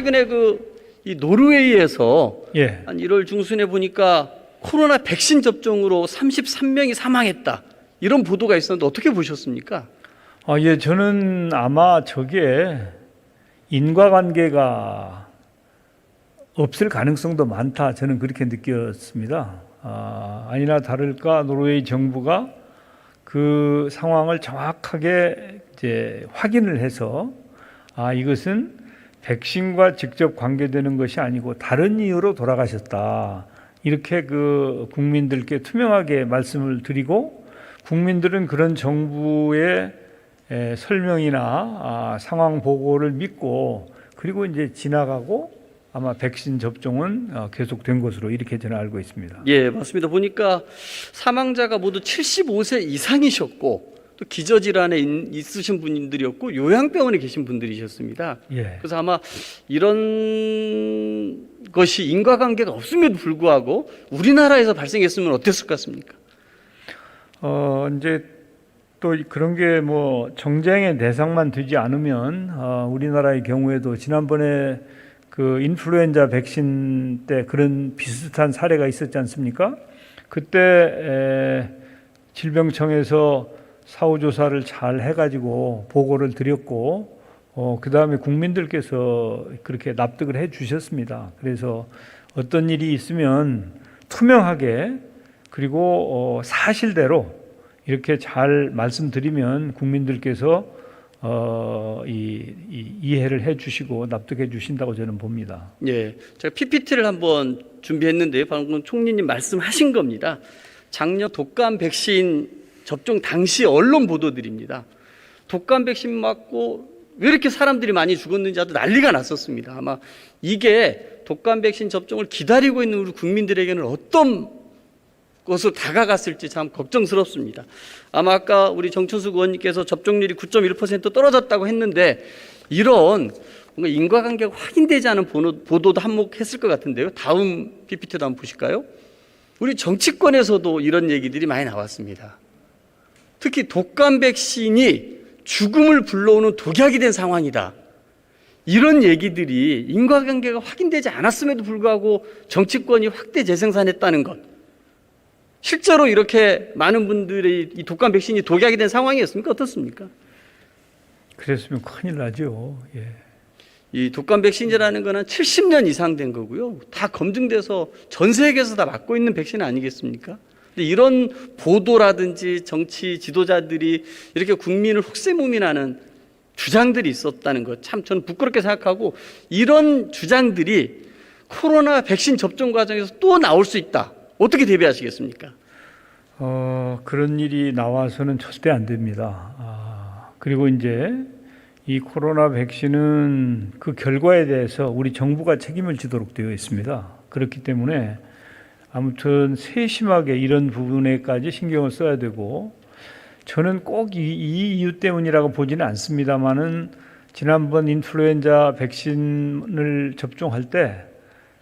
최근에 이 노르웨이에서 예. 한 1월 중순에 보니까 코로나 백신 접종으로 33명이 사망했다, 이런 보도가 있었는데 어떻게 보셨습니까? 예, 저는 아마 저게 인과관계가 없을 가능성도 많다, 저는 그렇게 느꼈습니다. 아니나 다를까 노르웨이 정부가 그 상황을 정확하게 이제 확인을 해서 이것은 백신과 직접 관계되는 것이 아니고 다른 이유로 돌아가셨다, 이렇게 그 국민들께 투명하게 말씀을 드리고, 국민들은 그런 정부의 설명이나 상황 보고를 믿고 그리고 이제 지나가고 아마 백신 접종은 계속된 것으로 이렇게 저는 알고 있습니다. 예, 맞습니다. 보니까 사망자가 모두 75세 이상이셨고 또 기저질환에 있으신 분들이었고 요양병원에 계신 분들이셨습니다. 예. 그래서 아마 이런 것이 인과관계가 없음에도 불구하고 우리나라에서 발생했으면 어땠을 것 같습니까? 이제 또 그런 게 뭐 정쟁의 대상만 되지 않으면 우리나라의 경우에도 지난번에 그 인플루엔자 백신 때 그런 비슷한 사례가 있었지 않습니까? 그때 질병청에서 사후조사를 잘 해가지고 보고를 드렸고 그 다음에 국민들께서 그렇게 납득을 해 주셨습니다. 그래서 어떤 일이 있으면 투명하게 그리고 사실대로 이렇게 잘 말씀드리면 국민들께서 이해를 해 주시고 납득해 주신다고 저는 봅니다. 예, 제가 PPT를 한번 준비했는데 방금 총리님 말씀하신 겁니다. 작년 독감 백신 접종 당시 언론 보도들입니다. 독감 백신 맞고 왜 이렇게 사람들이 많이 죽었는지 아주 난리가 났었습니다. 아마 이게 독감 백신 접종을 기다리고 있는 우리 국민들에게는 어떤 것으로 다가갔을지 참 걱정스럽습니다. 아마 아까 우리 정천숙 의원님께서 접종률이 9.1% 떨어졌다고 했는데 이런 뭔가 인과관계가 확인되지 않은 보도도 한몫했을 것 같은데요. 다음 PPT도 한번 보실까요? 우리 정치권에서도 이런 얘기들이 많이 나왔습니다. 특히 독감 백신이 죽음을 불러오는 독약이 된 상황이다, 이런 얘기들이 인과관계가 확인되지 않았음에도 불구하고 정치권이 확대 재생산했다는 것, 실제로 이렇게 많은 분들이 이 독감 백신이 독약이 된 상황이었습니까? 어떻습니까? 그랬으면 큰일 나죠. 예. 이 독감 백신이라는 거는 70년 이상 된 거고요. 다 검증돼서 전 세계에서 다 맞고 있는 백신 아니겠습니까? 근데 이런 보도라든지 정치 지도자들이 이렇게 국민을 혹세무민하는 주장들이 있었다는 것, 참 저는 부끄럽게 생각하고, 이런 주장들이 코로나 백신 접종 과정에서 또 나올 수 있다, 어떻게 대비하시겠습니까? 그런 일이 나와서는 절대 안 됩니다. 그리고 이제 이 코로나 백신은 그 결과에 대해서 우리 정부가 책임을 지도록 되어 있습니다. 그렇기 때문에 아무튼 세심하게 이런 부분에까지 신경을 써야 되고, 저는 꼭 이 이유 때문이라고 보지는 않습니다만은 지난번 인플루엔자 백신을 접종할 때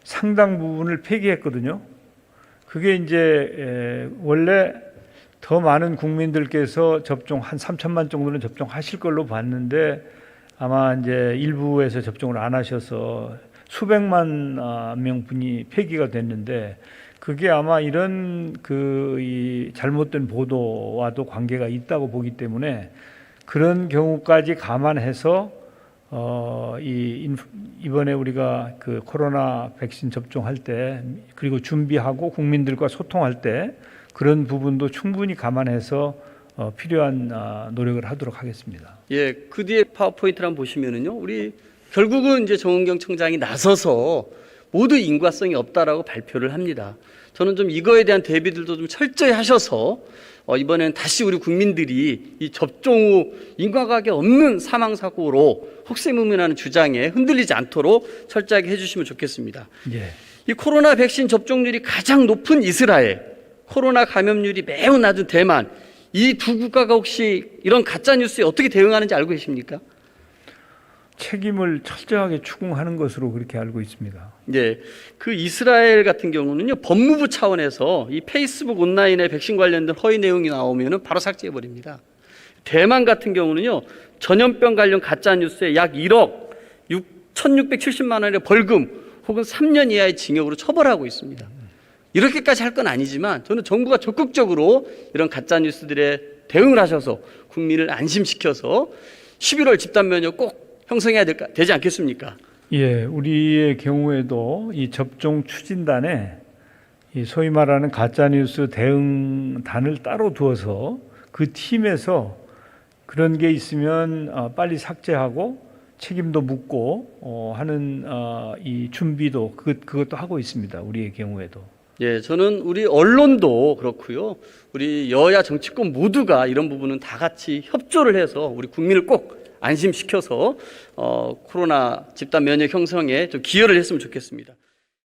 상당 부분을 폐기했거든요. 그게 이제 원래 더 많은 국민들께서 접종 한 3천만 정도는 접종하실 걸로 봤는데 아마 이제 일부에서 접종을 안 하셔서 수백만 명분이 폐기가 됐는데, 그게 아마 이런 이 잘못된 보도와도 관계가 있다고 보기 때문에 그런 경우까지 감안해서 이번에 우리가 그 코로나 백신 접종할 때 그리고 준비하고 국민들과 소통할 때 그런 부분도 충분히 감안해서 필요한 노력을 하도록 하겠습니다. 예, 그 뒤에 파워포인트를 한번 보시면은요, 우리 결국은 이제 정은경 청장이 나서서 모두 인과성이 없다라고 발표를 합니다. 저는 좀 이거에 대한 대비들도 좀 철저히 하셔서 이번엔 다시 우리 국민들이 이 접종 후 인과관계 없는 사망 사고로 혹세무민하는 주장에 흔들리지 않도록 철저하게 해주시면 좋겠습니다. 예. 이 코로나 백신 접종률이 가장 높은 이스라엘, 코로나 감염률이 매우 낮은 대만, 이 두 국가가 혹시 이런 가짜 뉴스에 어떻게 대응하는지 알고 계십니까? 책임을 철저하게 추궁하는 것으로 그렇게 알고 있습니다. 네, 그 이스라엘 같은 경우는요, 법무부 차원에서 이 페이스북 온라인에 백신 관련된 허위 내용이 나오면은 바로 삭제해 버립니다. 대만 같은 경우는요, 전염병 관련 가짜 뉴스에 약 1억 1,670만 원의 벌금 혹은 3년 이하의 징역으로 처벌하고 있습니다. 이렇게까지 할 건 아니지만 저는 정부가 적극적으로 이런 가짜 뉴스들에 대응을 하셔서 국민을 안심시켜서 11월 집단 면역 꼭 형성해야 되지 않겠습니까? 예, 우리의 경우에도 이 접종 추진단에 이 소위 말하는 가짜뉴스 대응단을 따로 두어서 그 팀에서 그런 게 있으면 빨리 삭제하고 책임도 묻고 하는 이 준비도 그것도 하고 있습니다. 우리의 경우에도. 예, 저는 우리 언론도 그렇고요. 우리 여야 정치권 모두가 이런 부분은 다 같이 협조를 해서 우리 국민을 꼭 안심시켜서 코로나 집단 면역 형성에 좀 기여를 했으면 좋겠습니다.